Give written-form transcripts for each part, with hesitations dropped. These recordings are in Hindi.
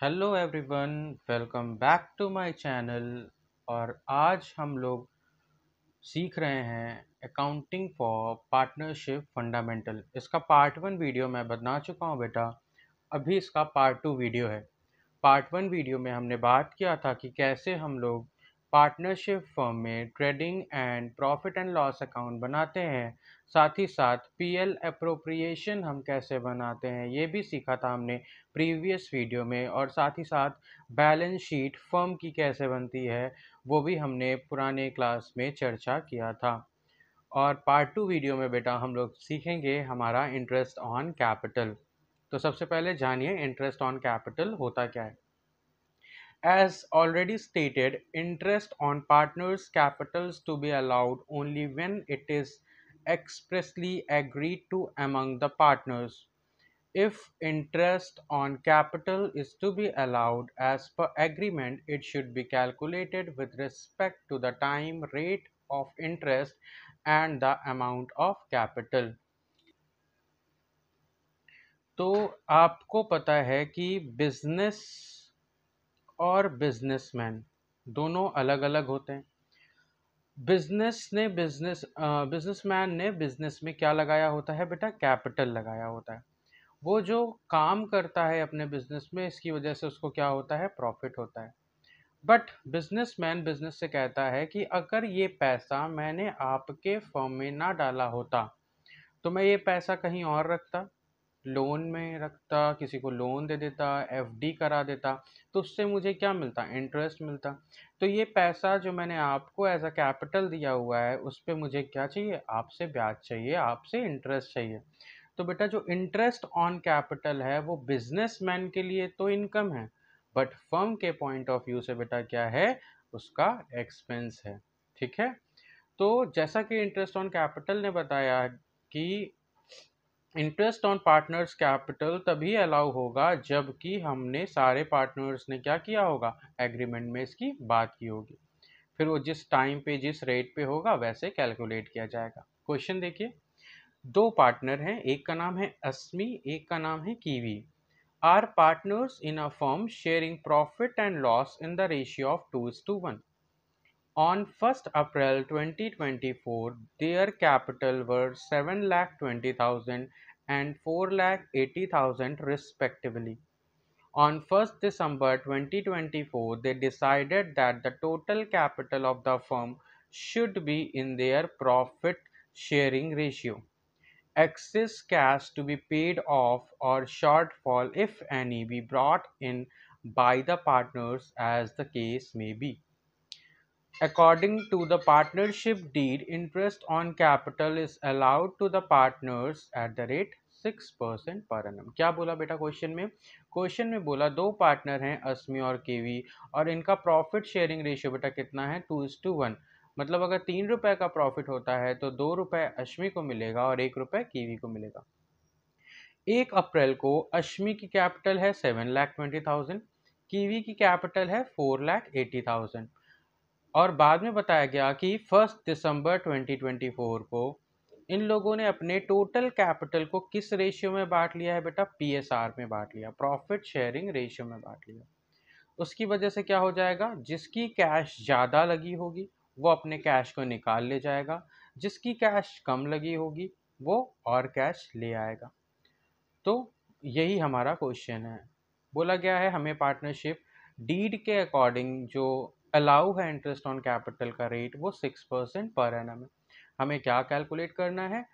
Hello everyone, welcome back to my channel. और आज हम लोग सीख रहे हैं अकाउंटिंग फॉर पार्टनरशिप फंडामेंटल। इसका पार्ट वन वीडियो मैं बना चुका हूँ बेटा। अभी इसका पार्ट टू वीडियो है। पार्ट वन वीडियो में हमने बात किया था कि कैसे हम लोग पार्टनरशिप फर्म में trading and profit and loss account बनाते हैं। साथ ही साथ पीएल अप्रोप्रिएशन हम कैसे बनाते हैं ये भी सीखा था हमने प्रीवियस वीडियो में। और साथ ही साथ बैलेंस शीट फर्म की कैसे बनती है वो भी हमने पुराने क्लास में चर्चा किया था। और पार्ट टू वीडियो में बेटा हम लोग सीखेंगे हमारा इंटरेस्ट ऑन कैपिटल। तो सबसे पहले जानिए इंटरेस्ट ऑन कैपिटल होता क्या है। As already stated, interest on partners' capitals to be allowed only when it is expressly agreed to among the partners. If interest on capital is to be allowed as per agreement, it should be calculated with respect to the time, rate of interest, and the amount of capital. तो आपको पता है कि बिजनेस और बिजनेसमैन दोनों अलग अलग होते हैं। बिजनेसमैन ने बिजनेस में क्या लगाया होता है बेटा, कैपिटल लगाया होता है। वो जो काम करता है अपने बिजनेस में, इसकी वजह से उसको क्या होता है, प्रॉफिट होता है। बट बिजनेसमैन बिजनेस से कहता है कि अगर ये पैसा मैंने आपके फर्म में ना डाला होता तो मैं ये पैसा कहीं और रखता, लोन में रखता, किसी को लोन दे देता, एफडी करा देता, तो उससे मुझे क्या मिलता, इंटरेस्ट मिलता। तो ये पैसा जो मैंने आपको एज अ कैपिटल दिया हुआ है उस पर मुझे क्या चाहिए, आपसे ब्याज चाहिए, आपसे इंटरेस्ट चाहिए। तो बेटा जो इंटरेस्ट ऑन कैपिटल है वो बिजनेसमैन के लिए तो इनकम है, बट फर्म के पॉइंट ऑफ व्यू से बेटा क्या है, उसका एक्सपेंस है। ठीक है। तो जैसा कि इंटरेस्ट ऑन कैपिटल ने बताया कि इंटरेस्ट ऑन पार्टनर्स कैपिटल तभी अलाउ होगा जबकि हमने सारे पार्टनर्स ने क्या किया होगा, एग्रीमेंट में इसकी बात की होगी। फिर वो जिस टाइम पे जिस रेट पे होगा वैसे कैलकुलेट किया जाएगा। क्वेश्चन देखिए, दो पार्टनर हैं, एक का नाम है अस्मी, एक का नाम है Kiwi. Are partners in a firm sharing profit and loss in the ratio of 2:1। On 1st April 2024, their capital were 7,20,000 and 4,80,000 respectively. On 1st December 2024, they decided that the total capital of the firm should be in their profit sharing ratio. Excess cash to be paid off or shortfall, if any, be brought in by the partners as the case may be. According to the partnership deed, interest on capital is allowed to the partners at the rate 6% per annum। क्या बोला बेटा क्वेश्चन में, क्वेश्चन में बोला दो पार्टनर हैं अस्मी और केवी और इनका प्रॉफिट शेयरिंग रेशियो बेटा कितना है, 2:1। मतलब अगर 3 रुपए का प्रॉफिट होता है तो 2 रुपए अश्मी को मिलेगा और 1 रुपए कीवी को मिलेगा। 1 अप्रैल को अश्मी की कैपिटल है 7,20,000, कीवी की कैपिटल है 4,80,000। और बाद में बताया गया कि 1 दिसंबर 2024 को इन लोगों ने अपने टोटल कैपिटल को किस रेशियो में बांट लिया है बेटा, पीएसआर में बांट लिया, प्रॉफिट शेयरिंग रेशियो में बांट लिया। उसकी वजह से क्या हो जाएगा, जिसकी कैश ज़्यादा लगी होगी वो अपने कैश को निकाल ले जाएगा, जिसकी कैश कम लगी होगी वो और कैश ले आएगा। तो यही हमारा क्वेश्चन है। बोला गया है हमें पार्टनरशिप डीड के अकॉर्डिंग जो अलाउ है इंटरेस्ट ऑन कैपिटल का रेट वो 6% पर एनम है। हमें क्या कैलकुलेट करना है,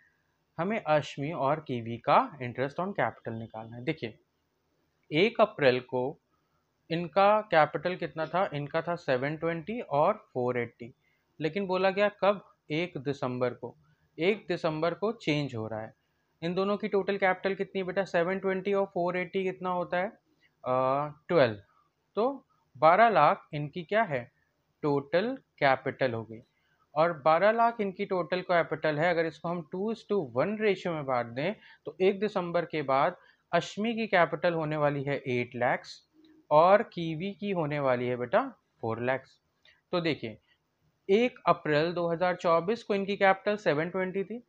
हमें अश्मी और कीवी का इंटरेस्ट ऑन कैपिटल निकालना है। देखिए 1 अप्रैल को इनका कैपिटल कितना था, इनका था 720 और 480। लेकिन बोला गया कब, 1 दिसंबर को। 1 दिसंबर को चेंज हो रहा है। इन दोनों की टोटल कैपिटल कितनी है बेटा, 720 और 480 कितना होता है, 12। तो 12 लाख इनकी क्या है, टोटल कैपिटल हो गई। और 12 लाख इनकी टोटल कैपिटल है, अगर इसको हम 2:1 रेशियो में बांट दें तो 1 दिसंबर के बाद अश्मी की कैपिटल होने वाली है 8 लैक्स और कीवी की होने वाली है बेटा 4 लैक्स। तो देखिए 1 अप्रैल 2024 को इनकी कैपिटल 720 थी,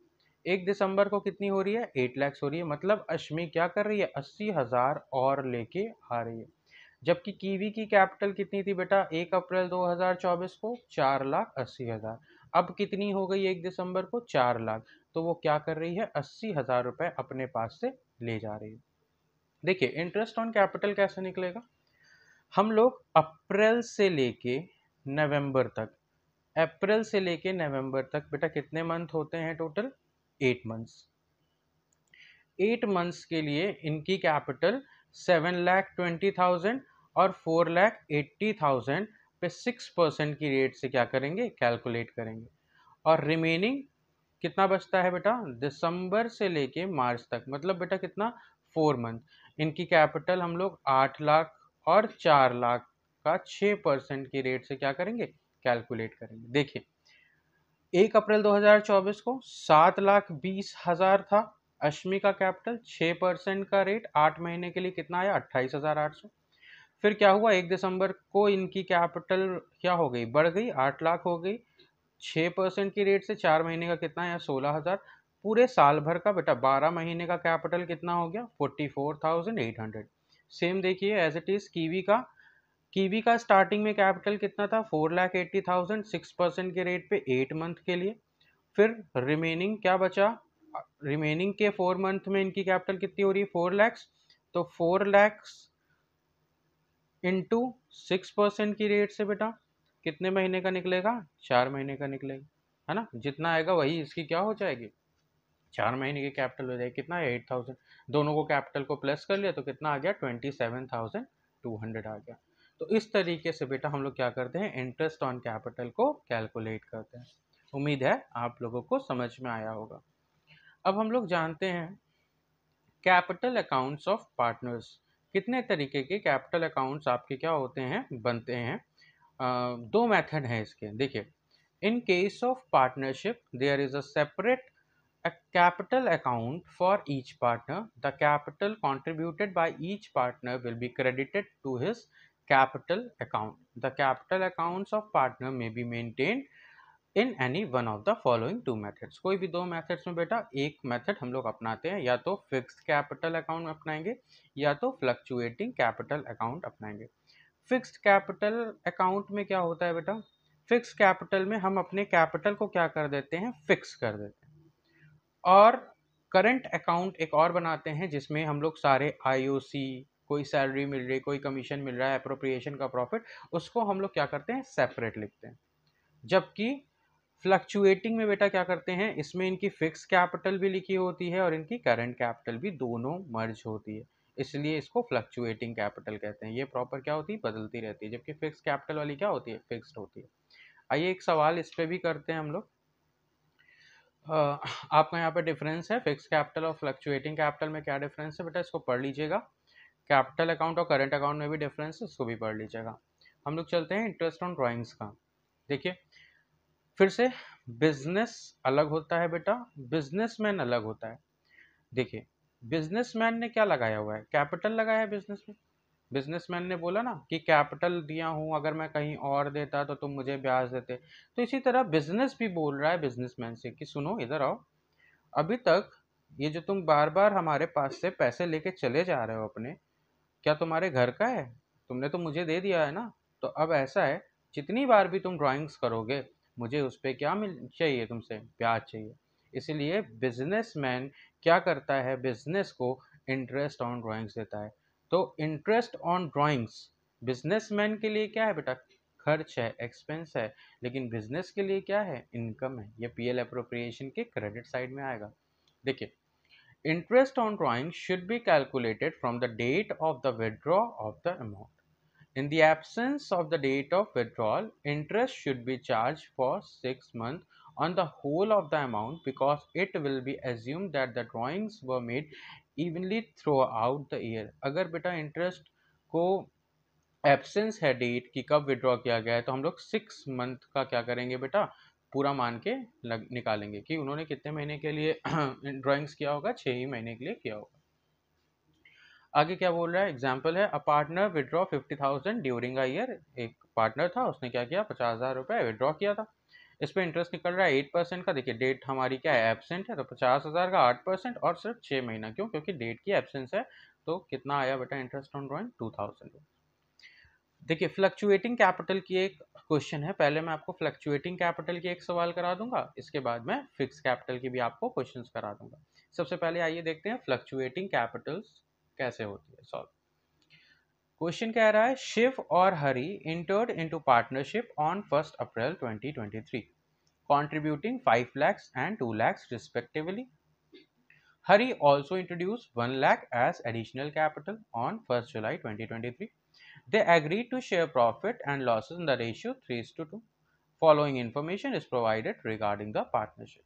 1 दिसंबर को कितनी हो रही है, 8 लैक्स हो रही है। मतलब अश्मी क्या कर रही है, 80,000 और लेके आ रही है। जबकि कीवी की कैपिटल कितनी थी बेटा 1 अप्रैल 2024 को 4,80,000। अब कितनी हो गई 1 दिसंबर को 4 लाख। तो वो क्या कर रही है 80,000 रुपए अपने पास से ले जा रही है। देखिए इंटरेस्ट ऑन कैपिटल कैसे निकलेगा, हम लोग अप्रैल से लेके नवंबर तक, अप्रैल से लेके नवंबर तक बेटा कितने मंथ होते हैं टोटल 8 मंथ्स। 8 मंथ्स के लिए इनकी कैपिटल 7,20,000 और 4,80,000 पे 6% की रेट से क्या करेंगे कैलकुलेट करेंगे। और रिमेनिंग कितना बचता है बेटा दिसंबर से लेके मार्च तक, मतलब बेटा कितना 4 मंथ। इनकी कैपिटल हम लोग 8 लाख और 4 लाख का 6% की रेट से क्या करेंगे कैलकुलेट करेंगे। देखिए 1 अप्रैल 2024 को 7,20,000 था अश्मी का कैपिटल, 6% का रेट 8 महीने के लिए कितना आया 28,800। फिर क्या हुआ 1 दिसंबर को इनकी कैपिटल क्या हो गई बढ़ गई 8 लाख हो गई, 6% की रेट से 4 महीने का कितना आया 16,000। पूरे साल भर का बेटा 12 महीने का कैपिटल कितना हो गया 44,800। सेम देखिए एज इट इज कीवी का स्टार्टिंग में कैपिटल कितना था 4,80,000, 6% के रेट पे 8 मंथ के लिए। फिर रिमेनिंग क्या बचा, रिमेनिंग के 4 मंथ में इनकी कैपिटल कितनी हो रही है 4 लैक्स। तो 4 लैक्स इंटू 6% की रेट से बेटा कितने महीने का निकलेगा 4 महीने का निकलेगा, है ना। जितना आएगा वही इसकी क्या हो जाएगी 4 महीने की कैपिटल हो जाएगी। कितना है 8,000, दोनों को कैपिटल को प्लस कर लिया तो कितना आ गया 27,200 आ गया। तो इस तरीके से बेटा हम लोग क्या करते हैं इंटरेस्ट ऑन कैपिटल को कैलकुलेट करते हैं। उम्मीद है आप लोगों को समझ में आया होगा। अब हम लोग जानते हैं कैपिटल अकाउंट्स ऑफ पार्टनर्स। कितने तरीके के कैपिटल अकाउंट्स आपके क्या होते हैं बनते हैं। दो मेथड है इसके। देखिए in case of partnership there is a separate a capital account for each partner. The capital contributed by each partner will be credited to his capital account. The capital accounts of partner may be maintained in any one of the following two methods. कोई भी दो methods में बेटा एक method हम लोग अपनाते हैं, या तो fixed capital account अपनाएंगे या तो fluctuating capital account अपनाएंगे। फिक्स्ड कैपिटल अकाउंट में क्या होता है बेटा, फिक्स्ड कैपिटल में हम अपने कैपिटल को क्या कर देते हैं फिक्स कर देते हैं। और करंट अकाउंट एक और बनाते हैं जिसमें हम लोग सारे आईओसी, कोई सैलरी मिल रही कोई कमीशन मिल रहा है अप्रोप्रिएशन का प्रॉफिट, उसको हम लोग क्या करते हैं सेपरेट लिखते हैं। जबकि फ्लक्चुएटिंग में बेटा क्या करते हैं इसमें इनकी फिक्स कैपिटल भी लिखी होती है और इनकी करंट कैपिटल भी दोनों मर्ज होती है, इसलिए इसको फ्लक्चुएटिंग कैपिटल कहते हैं। ये प्रॉपर क्या होती है बदलती रहती है, जबकि फिक्स कैपिटल वाली क्या होती है फिक्स्ड होती है। आइए एक सवाल इस पे भी करते हैं हम लोग। आपका यहाँ पे डिफरेंस है फिक्स कैपिटल और फ्लक्चुएटिंग कैपिटल में क्या डिफरेंस है बेटा इसको पढ़ लीजिएगा। कैपिटल अकाउंट और करंट अकाउंट में भी डिफरेंस है, इसको भी पढ़ लीजिएगा। हम लोग चलते हैं इंटरेस्ट ऑन ड्राइंग्स का। देखिए फिर से बिजनेस अलग होता है बेटा, बिजनेसमैन अलग होता है। देखिए बिजनेसमैन ने क्या लगाया हुआ है कैपिटल लगाया है बिजनेस में। बिजनेसमैन ने बोला ना कि कैपिटल दिया हूं अगर मैं कहीं और देता तो तुम मुझे ब्याज देते। तो इसी तरह बिजनेस भी बोल रहा है बिजनेसमैन से कि सुनो इधर आओ, अभी तक ये जो तुम बार बार हमारे पास से पैसे लेके चले जा रहे हो अपने, क्या तुम्हारे घर का है, तुमने तो मुझे दे दिया है ना। तो अब ऐसा है जितनी बार भी तुम ड्राइंग्स करोगे मुझे उस पर क्या मिल चाहिए तुमसे ब्याज चाहिए। इसीलिए बिजनेसमैन क्या करता है बिजनेस को इंटरेस्ट ऑन ड्राइंग्स देता है। तो इंटरेस्ट ऑन ड्राइंग्स बिजनेसमैन के लिए क्या है बेटा खर्च है एक्सपेंस है, लेकिन बिजनेस के लिए क्या है इनकम है। ये पीएल अप्रोप्रिएशन के क्रेडिट साइड में आएगा। देखिए interest on drawings should be calculated from the date of the withdrawal of the amount. In the absence of the date of withdrawal, interest should be charged for 6 months on the whole of the amount because it will be assumed that the drawings were made evenly throughout the year. अगर बेटा इंटरेस्ट को एब्सेंस है डेट की कब विड्रॉ किया गया है तो हम लोग 6 मंथ का क्या करेंगे बेटा पूरा मान के निकालेंगे कि उन्होंने कितने महीने के लिए ड्राइंग्स किया होगा 6 ही महीने के लिए किया होगा। आगे क्या बोल रहा है एग्जाम्पल है a partner withdraw 50,000 during a year. एक पार्टनर था उसने क्या किया 50,000 रुपये विड्रॉ किया था। इस पर इंटरेस्ट निकल रहा है 8% का। देखिए डेट हमारी क्या है एबसेंट है तो 50,000 का 8% और सिर्फ 6 महीना, क्यों क्योंकि डेट की एबसेंस है। तो कितना आया बेटा इंटरेस्ट ऑन ड्राइंग 2,000। देखिए फ्लक्चुएटिंग कैपिटल की एक क्वेश्चन है, पहले मैं आपको फ्लक्चुएटिंग कैपिटल की एक सवाल करा दूंगा, इसके बाद मैं फिक्स कैपिटल की भी आपको क्वेश्चंस करा दूंगा। सबसे पहले आइए देखते हैं फ्लक्चुएटिंग कैपिटल्स कैसे होती है सॉल्व। क्वेश्चन कह रहा है शिव और Hari entered into partnership on 1st April 2023 contributing 5 lakhs and 2 lakhs respectively. Hari also introduced 1 lakh as additional capital on 1st July 2023. They agreed to share profit and losses in the ratio 3:2. Following information is provided regarding the partnership.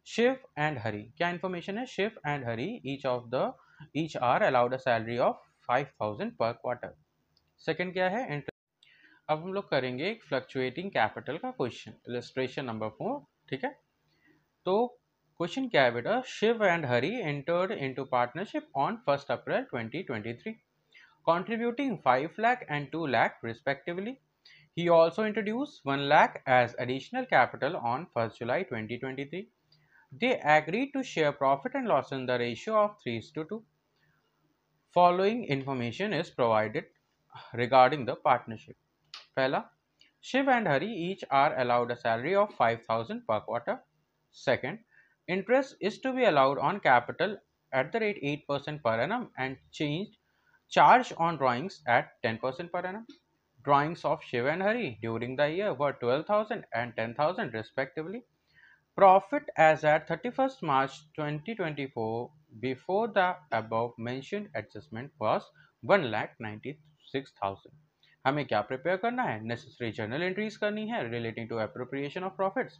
Shiv and Hari, क्या information है? Shiv and Hari each are allowed a salary of 5,000 per quarter. Second क्या है? अब हम लोग करेंगे एक फ्लक्चुएटिंग कैपिटल का क्वेश्चन, इलस्ट्रेशन नंबर 4। ठीक है, तो क्वेश्चन क्या है बेटा? Shiv and Hari entered into partnership on 1st April 2023 contributing 5 lakh and 2 lakh respectively. He also introduced 1 lakh as additional capital on 1st July 2023. They agreed to share profit and loss in the ratio of 3:2. Following information is provided regarding the partnership. पहला, Shiv and Hari each are allowed a salary of 5,000 per quarter. Second, interest is to be allowed on capital at the rate 8% per annum and charged on drawings at 10% per annum. Drawings of Shiv and Hari during the year were 12,000 and 10,000 respectively. Profit as at 31st March 2024 before the above mentioned adjustment was 1,96,000. हमें क्या प्रिपेयर करना है? नेसेसरी जर्नल एंट्रीज करनी है relating to appropriation of profits,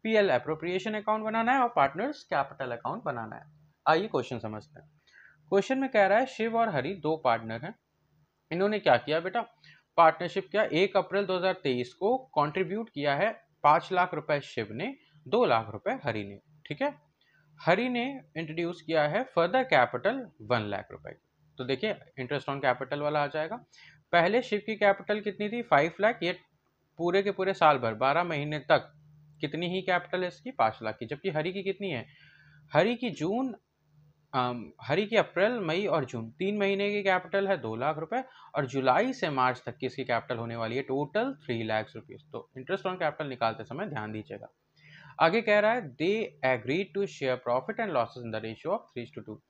PL appropriation account बनाना है और पार्टनर्स कैपिटल अकाउंट बनाना है। आइए क्वेश्चन समझते हैं। क्वेश्चन में कह रहा है शिव और हरि दो पार्टनर हैं, इन्होंने क्या किया बेटा? पार्टनरशिप किया। 1 अप्रैल 2023 को कंट्रीब्यूट किया है 5 लाख रुपए शिव ने, 2 लाख रुपए हरि ने। ठीक है, हरि ने इंट्रोड्यूस किया है फर्दर कैपिटल 1 लाख रुपए। तो देखिए इंटरेस्ट ऑन कैपिटल वाला आ जाएगा। पहले शिव की कैपिटल कितनी थी? 5 लाख। ये पूरे के पूरे साल भर 12 महीने तक कितनी ही कैपिटल है इसकी? 5 लाख की। जबकि हरि की कितनी है? हरि की अप्रैल, मई और जून 3 महीने की कैपिटल है 2 लाख रुपए, और जुलाई से मार्च तक की इसकी कैपिटल होने वाली है टोटल 3 लाख रुपीज। तो इंटरेस्ट ऑन कैपिटल निकालते समय ध्यान दीजिएगा। आगे कह रहा है they agreed to share profit and losses in the ratio of 3:2।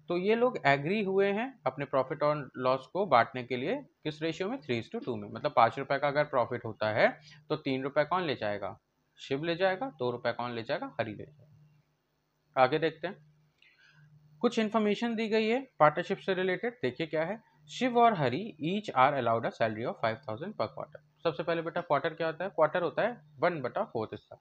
तो ये लोग एग्री हुए हैं अपने प्रॉफिट और लॉस को बांटने के लिए किस रेशियो में? 3:2 में। मतलब 5 रुपए का अगर प्रॉफिट होता है तो 3 रुपए कौन ले जाएगा? शिव ले जाएगा। 2 रुपए कौन ले जाएगा? हरि ले जाएगा। आगे देखते हैं, कुछ इन्फॉर्मेशन दी गई है पार्टनरशिप से रिलेटेड। देखिए क्या है? शिव और Hari each are allowed a salary of 5,000 per quarter. सबसे पहले बेटा क्वार्टर क्या होता है? क्वार्टर होता है 1/4 हिस्सा।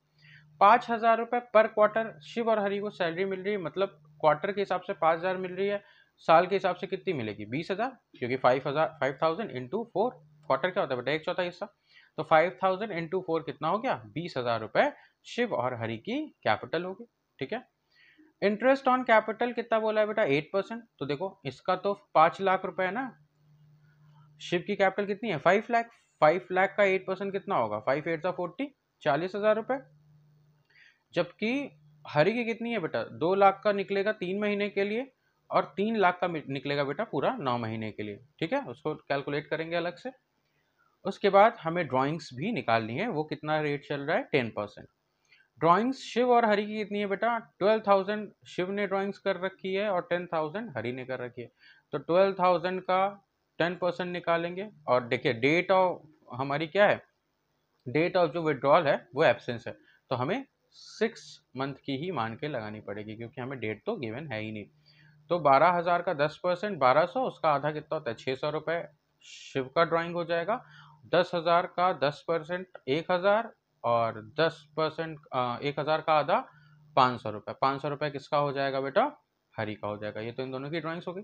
5,000 रुपए पर क्वार्टर शिव और हरि को सैलरी मिल रही है, मतलब क्वार्टर के हिसाब से 5,000 मिल रही है, साल के हिसाब से कितनी मिलेगी? 20,000, क्योंकि 5,000 इंटू 4, क्वार्टर क्या होता है बेटा? 1/4 हिस्सा। तो 5,000 इंटू 4 कितना हो गया? 20,000 रुपए शिव और हरि की कैपिटल होगी। ठीक है, इंटरेस्ट ऑन कैपिटल कितना बोला है बेटा? 8%। तो देखो इसका तो 5 लाख रुपए है ना, शिव की कैपिटल कितनी है? 5 लाख। 5 लाख का 8% कितना होगा? 5 8 40, 40,000 रुपए। जबकि हरि की कितनी है बेटा? 2 लाख का निकलेगा 3 महीने के लिए, और 3 लाख का निकलेगा बेटा पूरा 9 महीने के लिए। ठीक है, उसको कैलकुलेट करेंगे अलग से। उसके बाद हमें ड्राइंग्स भी निकालनी है, वो कितना रेट चल रहा है? 10%। ड्राइंग्स शिव और हरि की कितनी है बेटा? 12,000 शिव ने ड्राइंग्स कर रखी है और 10,000 हरि ने कर रखी है। तो 12,000 का 10% निकालेंगे, और देखिए डेट ऑफ हमारी क्या है? डेट ऑफ जो विड्रॉल है वो एब्सेंस है, तो हमें 6 मंथ की ही मान के लगानी पड़ेगी, क्योंकि हमें डेट तो गिवन है ही नहीं। तो 12,000 का 10% 1200, उसका आधा कितना होता है? 600 रुपये शिव का ड्राइंग हो जाएगा। 10,000 का 10% 1,000, और 10% 1,000 का आधा 500 रुपये। 500 रुपये किसका हो जाएगा बेटा? हरि का हो जाएगा। ये तो इन दोनों की ड्राइंग्स हो गई।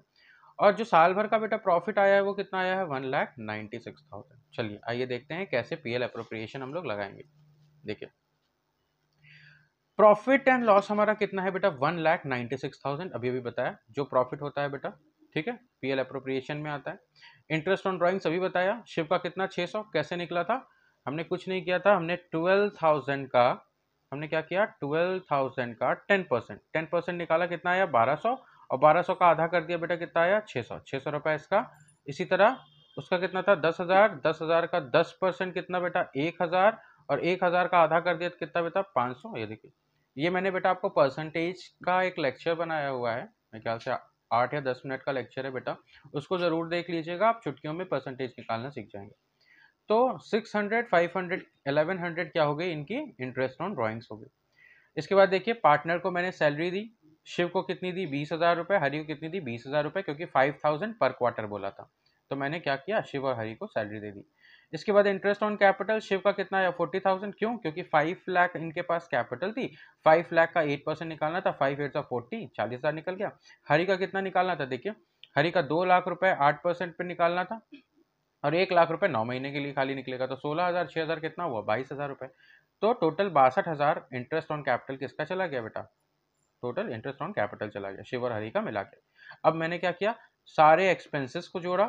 और जो साल भर का बेटा प्रॉफिट आया है वो कितना आया है? 1,96,000। चलिए आइए देखते हैं कैसे पीएल अप्रोप्रिएशन हम लोग लगाएंगे। देखिए प्रॉफिट एंड लॉस हमारा कितना है बेटा? 1,96,000 अभी अभी बताया, जो प्रॉफिट होता है बेटा। ठीक है, पीएल अप्रोप्रिएशन में आता है। इंटरेस्ट ऑन ड्राइंग्स अभी बताया। शिव का कितना? 600। कैसे निकला था? हमने कुछ नहीं किया था, हमने 12,000 का, हमने क्या किया? 12,000 का 10% निकाला, कितना आया? 1,200, और 1,200 का आधा कर दिया बेटा, कितना आया? 600। 600 रुपये इसका। इसी तरह उसका कितना था 10,000, 10,000 का 10% कितना बेटा 1,000, और 1,000 का आधा कर दिया तो कितना बेटा 500। ये देखिए, ये मैंने बेटा आपको परसेंटेज का एक लेक्चर बनाया हुआ है, मेरे ख्याल से 8 या 10 मिनट का लेक्चर है बेटा, उसको ज़रूर देख लीजिएगा, आप चुटकियों में परसेंटेज निकालना सीख जाएंगे। तो 600, 500, 1100 क्या हो गई, इनकी इंटरेस्ट ऑन ड्राइंग्स हो गई। इसके बाद देखिए, पार्टनर को मैंने सैलरी दी, शिव को कितनी दी 20,000 रुपये, हरि को कितनी दी 20,000 रुपये, क्योंकि 5,000 पर क्वार्टर बोला था, तो मैंने क्या किया, शिव और हरि को सैलरी दे दी। इसके बाद इंटरेस्ट ऑन कैपिटल, शिव का कितना आया 40,000, क्यों, क्योंकि 5 लाख इनके पास कैपिटल थी, 5 लाख का 8% निकालना था, 5 8 40, 40,000 निकल गया। हरि का कितना निकालना था, देखिए हरि का 2 लाख रुपए 8% पे निकालना था, और 1 लाख रुपए 9 महीने के लिए खाली निकलेगा, तो 16,000 6,000 कितना हुआ 22,000 रुपए। तो टोटल 62,000 इंटरेस्ट ऑन कैपिटल किसका चला गया बेटा, टोटल इंटरेस्ट ऑन कैपिटल चला गया शिव और हरि का मिला के। अब मैंने क्या किया, सारे एक्सपेंसेस को जोड़ा,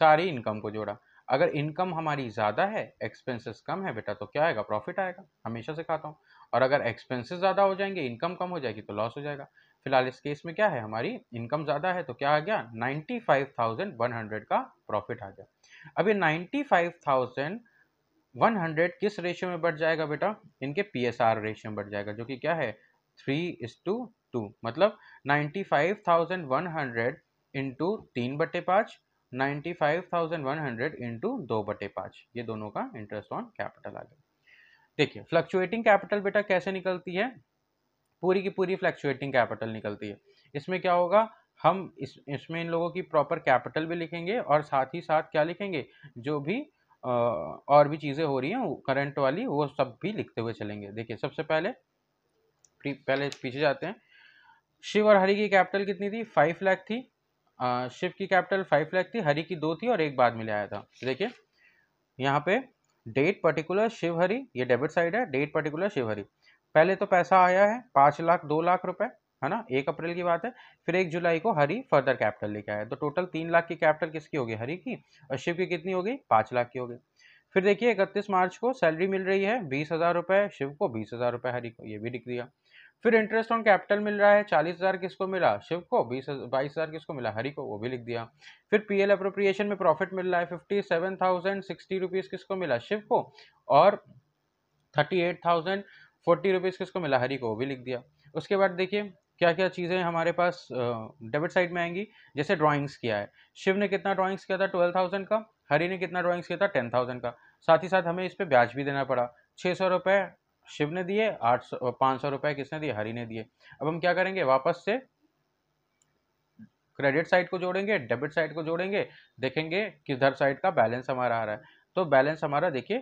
सारी इनकम को जोड़ा। अगर इनकम हमारी ज़्यादा है, एक्सपेंसेस कम है बेटा, तो क्या आएगा, प्रॉफिट आएगा, हमेशा सिखाता हूँ। और अगर एक्सपेंसेस ज़्यादा हो जाएंगे, इनकम कम हो जाएगी, तो लॉस हो जाएगा। फिलहाल इस केस में क्या है, हमारी इनकम ज़्यादा है, तो क्या आ गया 95,100 का प्रॉफिट आ गया। अब ये 95,100 किस रेशियो में बढ़ जाएगा बेटा, इनके PSR रेशियो में बढ़ जाएगा, जो कि क्या है 3:2, मतलब 95,100 इंटू 3/5, 95,100 इंटू 2/5, ये दोनों का इंटरेस्ट ऑन कैपिटल आ गया। देखिए फ्लक्चुएटिंग कैपिटल बेटा कैसे निकलती है, पूरी की पूरी फ्लक्चुएटिंग कैपिटल निकलती है। इसमें क्या होगा, हम इसमें इन लोगों की प्रॉपर कैपिटल भी लिखेंगे, और साथ ही साथ क्या लिखेंगे, जो भी और भी चीज़ें हो रही हैं करंट वाली, वो सब भी लिखते हुए चलेंगे। देखिए सबसे पहले पीछे जाते हैं। शिव और हरि की कैपिटल कितनी थी, 5 लाख थी। शिव की कैपिटल 5 लाख थी, हरि की 2 थी, और एक बाद में ले आया था। देखिए यहाँ पे डेट पर्टिकुलर शिव हरि, ये डेबिट साइड है, डेट पर्टिकुलर शिव हरि। पहले तो पैसा आया है 5 लाख 2 लाख रुपए, है ना, 1 अप्रैल की बात है। फिर 1 जुलाई को हरि फर्दर कैपिटल लेके आया, तो टोटल 3 लाख की कैपिटल किसकी होगी, हरि की, और शिव की कितनी होगी 5 लाख की होगी। फिर देखिए 31 मार्च को सैलरी मिल रही है 20,000 रुपए शिव को, 20,000 रुपए हरि को, ये भी लिख दिया। फिर इंटरेस्ट ऑन कैपिटल मिल रहा है 40,000 किसको मिला, शिव को, 22,000 किसको मिला, हरि को, वो भी लिख दिया। फिर PL अप्रोप्रिएशन में प्रॉफिट मिल रहा है 57,060 रुपीज़ किसको मिला, शिव को, और 38,040 रुपीज़ किसको मिला, हरि को, वो भी लिख दिया। उसके बाद देखिए क्या क्या चीज़ें हमारे पास डेबिट साइड में आएंगी, जैसे ड्राइंग्स किया है, शिव ने कितना ड्राइंग्स किया था 12,000 का, हरि ने कितना ड्राइंग्स किया था 10,000 का। साथ ही साथ हमें इस पर ब्याज भी देना पड़ा, 600 रुपये शिव ने दिए, 500 रुपये किसने दिए, हरि ने दिए। अब हम क्या करेंगे, वापस से क्रेडिट साइड को जोड़ेंगे, डेबिट साइड को जोड़ेंगे, देखेंगे किधर साइड का बैलेंस हमारा आ रहा है। तो बैलेंस हमारा देखिए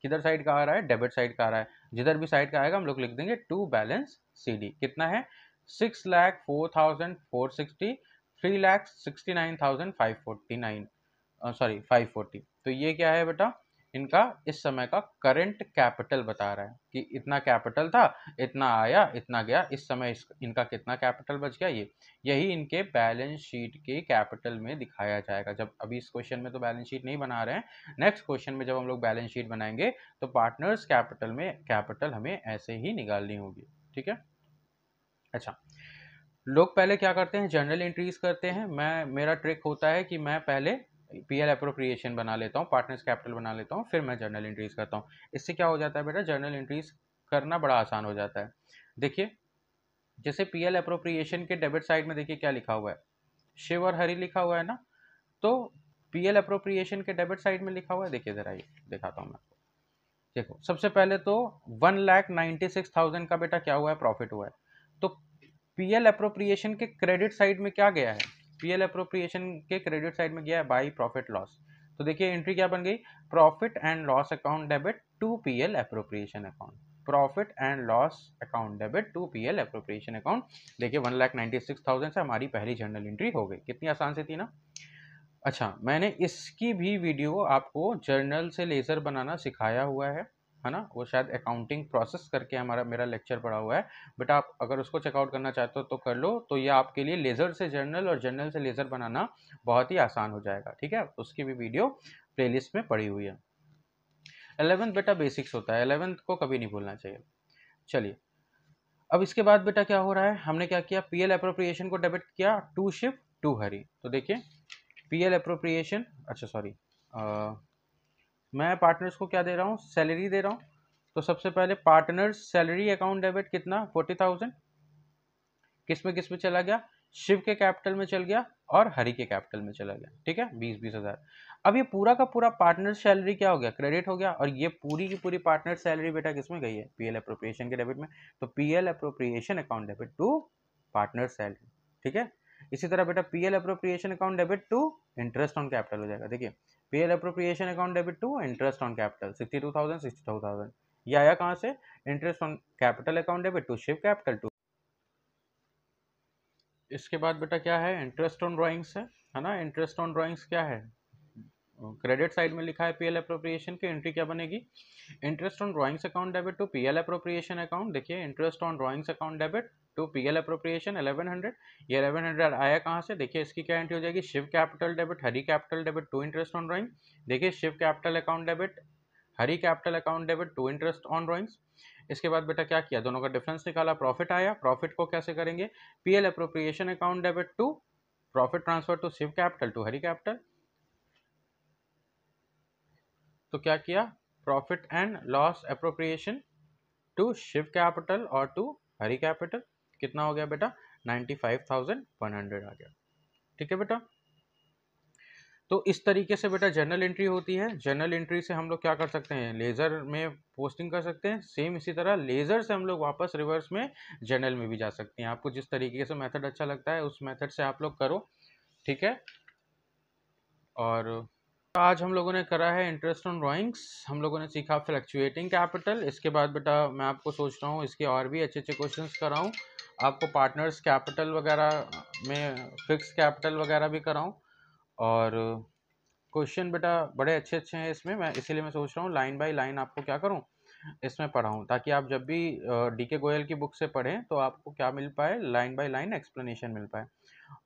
किधर साइड का आ रहा है, डेबिट साइड का आ रहा है। जिधर भी साइड का आएगा हम लोग लिख देंगे टू बैलेंस CD। कितना है 6,04,460, 3,69,549, सॉरी 540। तो ये क्या है बेटा, इनका इस समय का करंट कैपिटल बता रहा है कि इतना कैपिटल था, इतना आया, इतना गया, इस समय इनका कितना कैपिटल बच गया। यही इनके बैलेंस शीट के कैपिटल में दिखाया जाएगा। जब अभी इस क्वेश्चन में तो बैलेंस शीट नहीं बना रहे हैं, नेक्स्ट क्वेश्चन में जब हम लोग बैलेंस शीट बनाएंगे तो पार्टनर्स कैपिटल में कैपिटल हमें ऐसे ही निकालनी होगी, ठीक है। अच्छा, लोग पहले क्या करते हैं, जर्नल एंट्रीज करते हैं। मेरा ट्रिक होता है कि मैं पहले PL अप्रोप्रिएशन बना लेता हूँ, पार्टनर्स कैपिटल बना लेता हूँ, फिर मैं जर्नल एंट्रीज करता हूँ। इससे क्या हो जाता है बेटा, जर्नल एंट्रीज करना बड़ा आसान हो जाता है। देखिए जैसे PL अप्रोप्रिएशन के डेबिट साइड में देखिए क्या लिखा हुआ है, शिव और हरि लिखा हुआ है ना, तो PL अप्रोप्रिएशन के डेबिट साइड में लिखा हुआ है, देखिए जरा ये दिखाता हूँ मैं आपको। देखो सबसे पहले तो 1,96,000 का बेटा क्या हुआ है, प्रॉफिट हुआ है। तो PL अप्रोप्रिएशन के क्रेडिट साइड में क्या गया है, PL अप्रोप्रिएशन के क्रेडिट साइड में गया है बाई प्रॉफिट लॉस। तो देखिए एंट्री क्या बन गई, profit and loss account debit to PL appropriation account, profit and loss account debit to PL appropriation account. देखिए 1,96,000 से हमारी पहली जर्नल एंट्री हो गई, कितनी आसान से थी ना। अच्छा, मैंने इसकी भी वीडियो आपको जर्नल से लेज़र बनाना सिखाया हुआ है ना, वो शायद अकाउंटिंग प्रोसेस करके मेरा लेक्चर पड़ा हुआ है, बट आप अगर उसको चेकआउट करना चाहते हो तो कर लो। तो ये आपके लिए लेज़र से जर्नल और जर्नल से लेज़र बनाना बहुत ही आसान हो जाएगा, ठीक है। उसकी भी वीडियो प्लेलिस्ट में पड़ी हुई है। 11th बेटा बेसिक्स होता है, 11th को कभी नहीं भूलना चाहिए। चलिए अब इसके बाद बेटा क्या हो रहा है, हमने क्या किया, PL अप्रोप्रिएशन को डेबिट किया टू शिव टू हरि। तो देखिए PL अप्रोप्रिएशन, अच्छा सॉरी मैं पार्टनर्स को क्या दे रहा हूँ, सैलरी दे रहा हूँ। तो सबसे पहले पार्टनर्स सैलरी अकाउंट डेबिट कितना, 40,000, किस में चला गया, शिव के कैपिटल में चल गया और हरि के कैपिटल में चला गया, ठीक है, 20,000। अब ये पूरा का पूरा पार्टनर सैलरी क्या हो गया, क्रेडिट हो गया, और ये पूरी की पूरी पार्टनर सैलरी बेटा किसमें गई है, पीएल अप्रोप्रिएशन के डेबिट में। तो PL appropriation account debit to partner salary, ठीक है। इसी तरह बेटा PL appropriation account debit to interest on capital हो जाएगा। देखिए PL appropriation account debit to interest on capital 62,000 62,000, ये आया कहाँ से, interest on capital account debit to Shiv capital to. इसके बाद बेटा क्या है, इंटरेस्ट ऑन ड्राइंग्स है ना। इंटरेस्ट ऑन ड्राइंग्स क्या है, क्रेडिट साइड में लिखा है पीएल अप्रोप्रिएशन की एंट्री क्या बनेगी, interest on drawings account debit to PL appropriation account. देखिए interest on drawings account debit to PL appropriation 1100, ये 1100 आया कहाँ से, देखिए इसकी क्या एंट्री हो जाएगी, Shiv capital debit Hari capital debit to interest on drawing. देखिए Shiv capital account debit Hari capital account debit to interest on drawings. इसके बाद बेटा क्या किया, दोनों का डिफरेंस निकाला, प्रॉफिट आया, प्रॉफिट को कैसे करेंगे, PL appropriation account debit to profit transfer to Shiv capital to Hari capital. तो क्या किया, profit and loss appropriation to Shiv capital और टू हरी कैपिटल, कितना हो गया बेटा, 95,100 आ गया, ठीक है बेटा। तो इस तरीके से बेटा जर्नल एंट्री होती है। जर्नल एंट्री से हम लोग क्या कर सकते हैं, लेज़र में पोस्टिंग कर सकते हैं, सेम इसी तरह लेज़र से हम लोग वापस रिवर्स में जर्नल में भी जा सकते हैं। आपको जिस तरीके से मेथड अच्छा लगता है उस मेथड से आप लोग करो, ठीक है। और आज हम लोगों ने करा है इंटरेस्ट ऑन ड्राइंग्स, हम लोगों ने सीखा फ्लक्चुएटिंग कैपिटल। इसके बाद बेटा मैं आपको सोच रहा हूँ इसके और भी अच्छे अच्छे क्वेश्चंस कराऊँ, आपको पार्टनर्स कैपिटल वगैरह में फिक्स कैपिटल वगैरह भी कराऊँ। और क्वेश्चन बेटा बड़े अच्छे अच्छे हैं इसमें, मैं इसीलिए मैं सोच रहा हूँ लाइन बाय लाइन आपको क्या करूँ, इसमें पढ़ाऊँ, ताकि आप जब भी डीके गोयल की बुक से पढ़ें तो आपको क्या मिल पाए, लाइन बाय लाइन एक्सप्लेनेशन मिल पाए।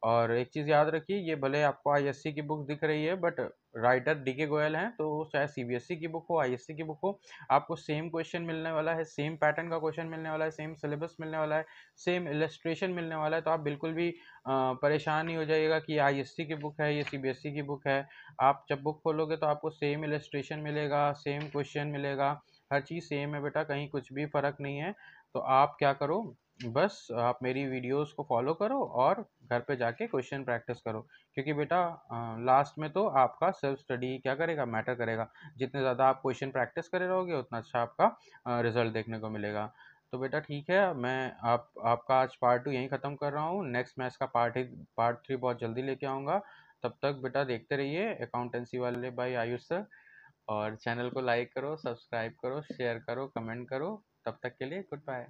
और एक चीज़ याद रखिए, ये भले आपको आईएससी की बुक दिख रही है बट राइटर डीके गोयल हैं, तो चाहे सीबीएसई की बुक हो आईएससी की बुक हो, आपको सेम क्वेश्चन मिलने वाला है, सेम पैटर्न का क्वेश्चन मिलने वाला है, सेम सिलेबस मिलने वाला है, सेम इलस्ट्रेशन मिलने वाला है। तो आप बिल्कुल भी परेशान नहीं हो जाइएगा कि आईएससी की बुक है ये सीबीएसई की बुक है। आप जब बुक खोलोगे तो आपको सेम इलस्ट्रेशन मिलेगा, सेम क्वेश्चन मिलेगा, हर चीज़ सेम है बेटा, कहीं कुछ भी फ़र्क नहीं है। तो आप क्या करो, बस आप मेरी वीडियोस को फॉलो करो और घर पे जाके क्वेश्चन प्रैक्टिस करो, क्योंकि बेटा लास्ट में तो आपका सेल्फ स्टडी क्या करेगा, मैटर करेगा। जितने ज़्यादा आप क्वेश्चन प्रैक्टिस करे रहोगे उतना अच्छा आपका रिजल्ट देखने को मिलेगा। तो बेटा ठीक है, मैं आपका आज पार्ट 2 यहीं ख़त्म कर रहा हूँ। नेक्स्ट मैं इसका पार्ट 3 बहुत जल्दी लेके आऊँगा। तब तक बेटा देखते रहिए अकाउंटेंसी वाले बाई आयुष सर, और चैनल को लाइक करो, सब्सक्राइब करो, शेयर करो, कमेंट करो। तब तक के लिए गुड बाय।